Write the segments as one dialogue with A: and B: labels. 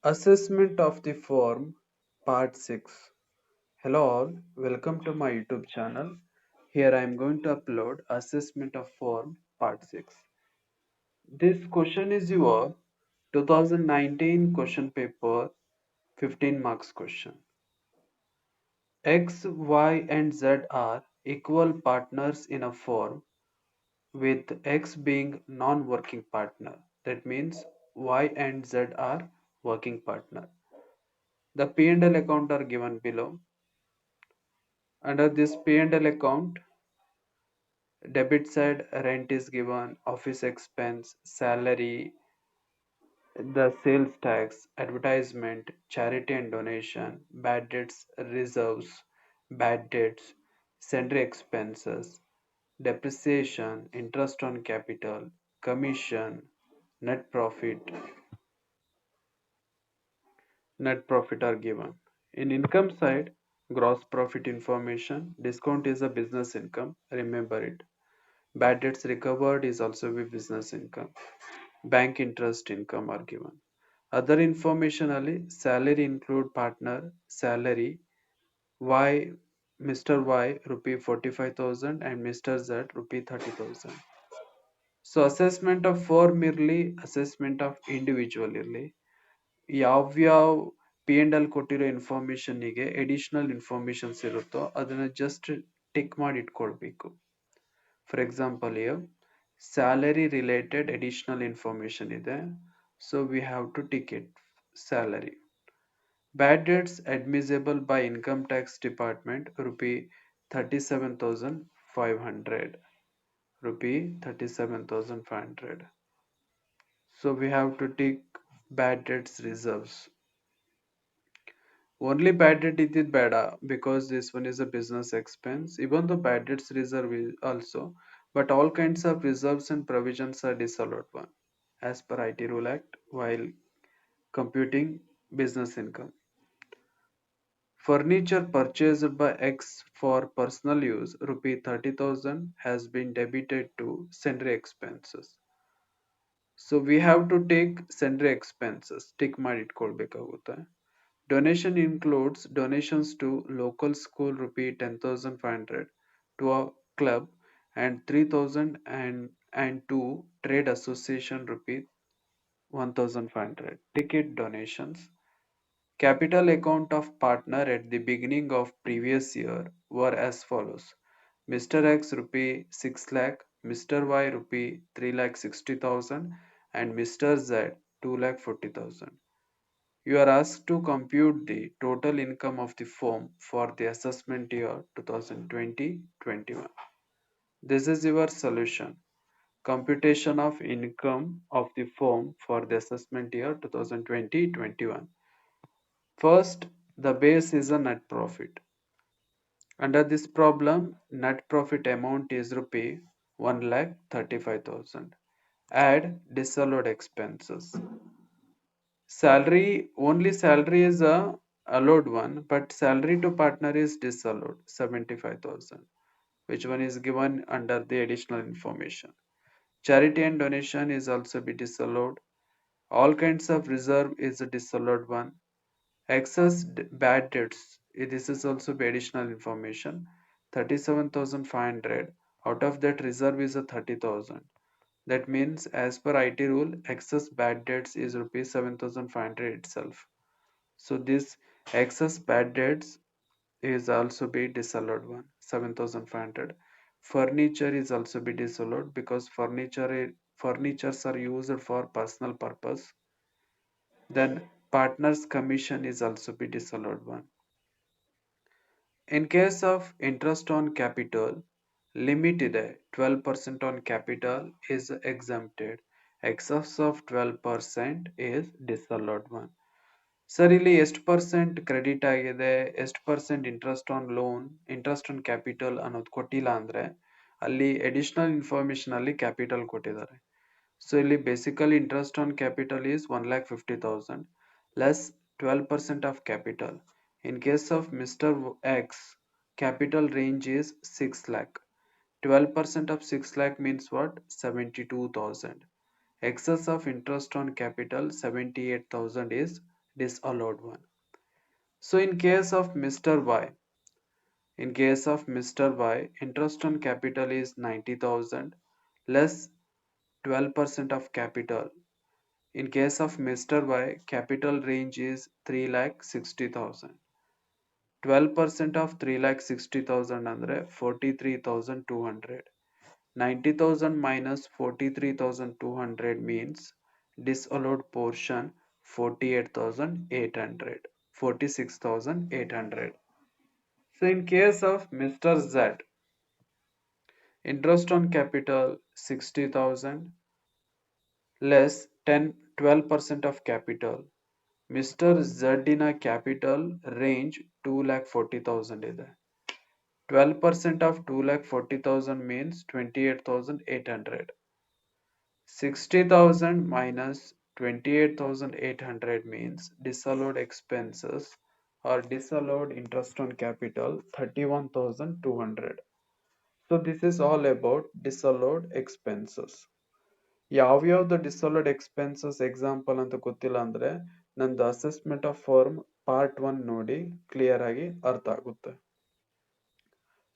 A: Assessment of the Form, Part 6. Hello all, welcome to my YouTube channel. Here I am going to upload Assessment of Form, Part 6. This question is your 2019 question paper 15 marks question. X, Y and Z are equal partners in a firm with X being non-working partner. That means Y and Z are working partner. The P&L account are given below. Under this P&L account, debit side rent is given, office expense, salary, the sales tax, advertisement, charity and donation, bad debts reserves, bad debts, sundry expenses, depreciation, interest on capital, commission, net profit, net profit are given. In income side, gross profit information, discount is a business income, remember it. Bad debts recovered is also a business income. Bank interest income are given. Other information ali salary include partner salary Y Mr. Y rupee 45,000 and Mr. Z rupee 30,000. So assessment of firm ಇರ್ಲಿ assessment of individual ಇರ್ಲಿ ಯಾವ್ಯಾವ P and L ಕೊಟ್ಟಿರೋ ಇನ್ಫಾರ್ಮೇಶನ್ಗೆ additional informations ಇರುತ್ತೋ ಅದನ್ನ just tick ಮಾಡಿ ಇಟ್ಕೊಳ್ಬೇಕು. For example here salary related additional information ಇದೆ, so we have to tick it salary. Bad debts admissible by income tax department rupee 37,500 rupee 37,500, so we have to tick bad debts reserves. Only bad debt is bad because this one is a business expense. Even though bad debts reserve is also, but all kinds of reserves and provisions are disallowed one as per IT Rule Act while computing business income. Furniture purchased by X for personal use rupee 30,000 has been debited to sundry expenses. So we have to take sundry expenses. Tick ಮಾಡಿ ಇಟ್ಕೊಳ್ಬೇಕಾಗುತ್ತೆ. Donation includes donations to local school rupee 10,500, to a club and 3,000 and to trade association rupee 1,500. Ticket donations. Capital account of partner at the beginning of previous year were as follows. Mr. X rupee 6 lakh, Mr. Y rupee 3 lakh 60,000 and Mr. Z 2 lakh 40,000. You are asked to compute the total income of the firm for the assessment year 2020-21. This is your solution. Computation of income of the firm for the assessment year 2020-21. First, the base is a net profit. Under this problem, net profit amount is rupee 1,35,000. Add disallowed expenses. Salary, only salary is a allowed one, but salary to partner is disallowed, 75,000. Which one is given under the additional information? Charity and donation is also be disallowed. All kinds of reserve is a disallowed one. Excess bad debts, this is also be additional information. 37,500. Out of that reserve is a 30,000. That means as per IT rule, excess bad debts is rupees 7,500 itself. So this excess bad debts is also be disallowed one, 7,500. Furniture is also be disallowed because furnitures are used for personal purpose. Then partner's commission is also be disallowed one. In case of interest on capital, limit ಇದೆ 12% on capital is exempted. Excess of 12% is disallowed one. Sir ಇಲ್ಲಿ ಎಷ್ಟು percent credit ಆಗಿದೆ, ಎಷ್ಟು percent interest on loan, interest on capital ಅನ್ನೋದು ಕೊಟ್ಟಿಲ್ಲ ಅಂದ್ರೆ ಅಲ್ಲಿ additional information ಅಲ್ಲಿ ಕ್ಯಾಪಿಟಲ್ ಕೊಟ್ಟಿದ್ದಾರೆ. ಸೊ ಇಲ್ಲಿ basically interest on capital is 1,50,000 less 12% of capital. In case of Mr. X, capital range is 6 lakh. 12% of 6 lakh means what? 72,000. Excess of interest on capital 78,000 is disallowed one. So in case of Mr. Y, interest on capital is 90,000 less 12% of capital. In case of Mr. Y, capital range is 3,60,000. 12% of 3,60,000 ಅಂದ್ರೆ 43,200. 90,000 minus 43,200 means disallowed portion 48,800. 46,800. So in case of Mr. Z, interest on capital 60,000 less 12% of capital. Mr. Z in a capital range 2,40,000 ಇದೆ. 12% of 2,40,000 means 28,800. 60,000 minus 28,800 means disallowed expenses or disallowed interest on capital 31,200. So this is all about disallowed expenses. ಯಾವ್ಯಾವ್ದು ಡಿಸಲ್ಡ್ expenses example ಅಂತ ಗೊತ್ತಿಲ್ಲ ಅಂದ್ರೆ ನಂದು assessment of firm part 1 ನೋಡಿ clear ಆಗಿ ಅರ್ಥ ಆಗುತ್ತೆ.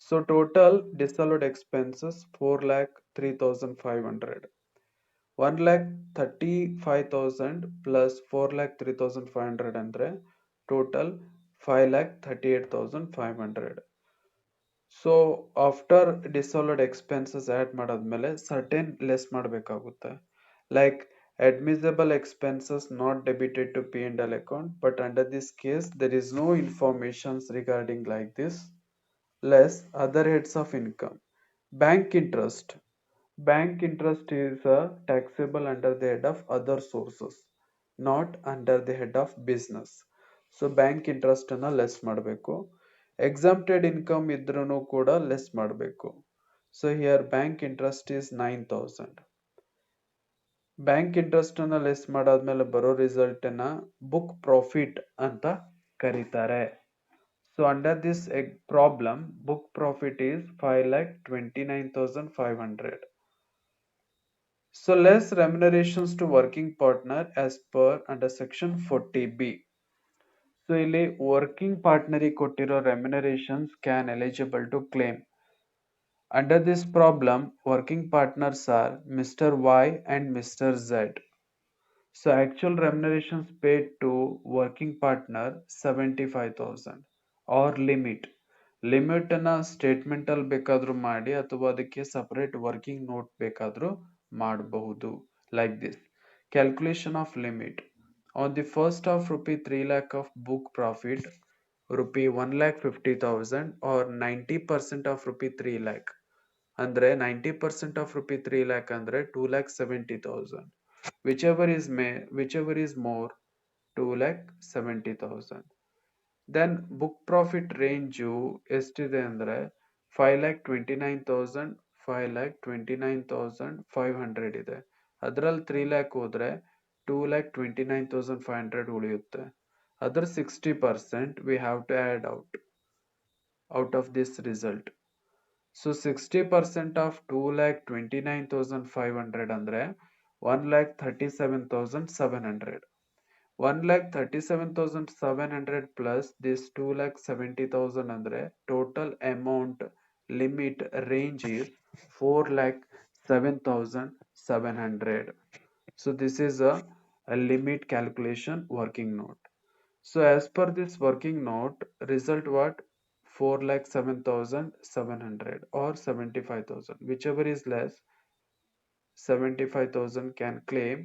A: So total disallowed expenses 4,03,500. 1,35,000 plus 4,03,500 ಅಂದ್ರೆ total 5,38,500. So after disallowed expenses add ಮಾಡಾದ್ಮೇಲೆ ಸರ್ಟೆನ್ ಲೆಸ್ ಮಾಡಬೇಕಾಗುತ್ತೆ. Like admissible expenses not debited to P&L account, but under this case there is no informations regarding like this. Less other heads of income. Bank interest. Bank interest is taxable under the head of other sources, not under the head of business. So bank interest ಅನ್ನ less ಮಾಡಬೇಕು. Exempted income ಇದ್ರೂ ಕೂಡ less ಮಾಡಬೇಕು. So here bank interest is 9,000. Bank interest ಅನ್ನ less ಮಾಡಾದ್ಮೇಲೆ ಬರೋ result ಅನ್ನ book profit ಅಂತ ಕರೀತಾರೆ. So under this problem book profit is 5,29,500. So less remunerations to working partner as per under section 40B. So ಇಲ್ಲಿ working ಪಾರ್ಟ್ನರಿಗೆ ಕೊಟ್ಟಿರೋ remunerations can eligible to claim. Under this problem, working partners are Mr. Y and Mr. Z. So actual remunerations paid to working partner 75,000 or limit. Limit ಅನ್ನ statement ಅಲ್ಲಿ ಬೇಕಾದ್ರೂ ಮಾಡಿ ಅಥವಾ ಅದಕ್ಕೆ separate working note ಬೇಕಾದ್ರೂ ಮಾಡಬಹುದು. Like this calculation of limit on the first of rupee 3 lakh of book profit rupee 1,50,000 or 90% of rupee 3 lakh ಅಂದ್ರೆ 90% of rupee 3 lakh ಅಂದ್ರೆ 2,70,000. whichever is more 2,70,000. then book profit range ಎಷ್ಟಿದೆ ಅಂದ್ರೆ 5,29,000 5,29,500 ಇದೆ. ಅದ್ರಲ್ಲಿ 3 lakh ಹೋದ್ರೆ 2,29,500 ಉಳಿಯುತ್ತೆ. ಅದರ 60% we have to add out of this result. So 60% of 2,29,500 ಅಂದ್ರೆ 1,37,700. 1,37,700 plus this 2,70,000 ಅಂದ್ರೆ total amount limit range is 4,07,700. So this is a limit calculation working note. So as per this working note, result what? 4,07,700 or 75,000. Whichever is less, 75,000 can claim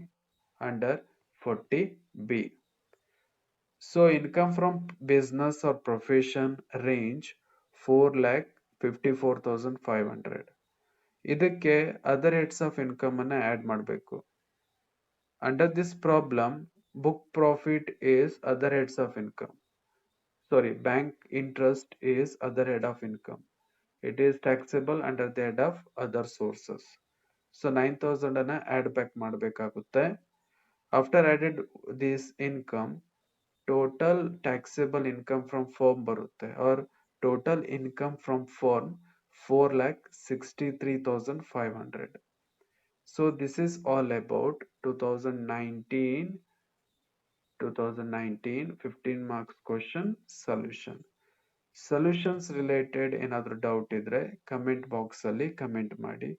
A: under 40B. So income from business or profession range 4,54,500. ಇದಕ್ಕೆ other heads of income ಅನ್ನ add ಮಾಡಬೇಕು. Under this problem, book profit is other heads of income. Sorry, bank interest is other head of income. It is taxable under the head of other sources. So 9,000 ಅನ್ನ add back ಮಾಡಬೇಕಾಗುತ್ತೆ. After added this income, total taxable income from firm ಬರುತ್ತೆ or total income from firm 4,63,500. So this is all about 2019 2019 15 marks question solution. Solutions related ಏನಾದರೂ doubt ಇದ್ರೆ comment box ಅಲ್ಲಿ comment ಮಾಡಿ.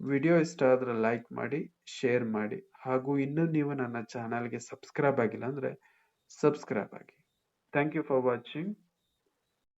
A: Video ಇಷ್ಟ ಆದ್ರೆ like ಮಾಡಿ, share ಮಾಡಿ, ಹಾಗೂ ಇನ್ನೂ ನೀವು ನನ್ನ ಚಾನಲ್ಗೆ ಸಬ್ಸ್ಕ್ರೈಬ್ ಆಗಿಲ್ಲ ಅಂದ್ರೆ ಸಬ್ಸ್ಕ್ರೈಬ್ ಆಗಿ. Thank you for watching.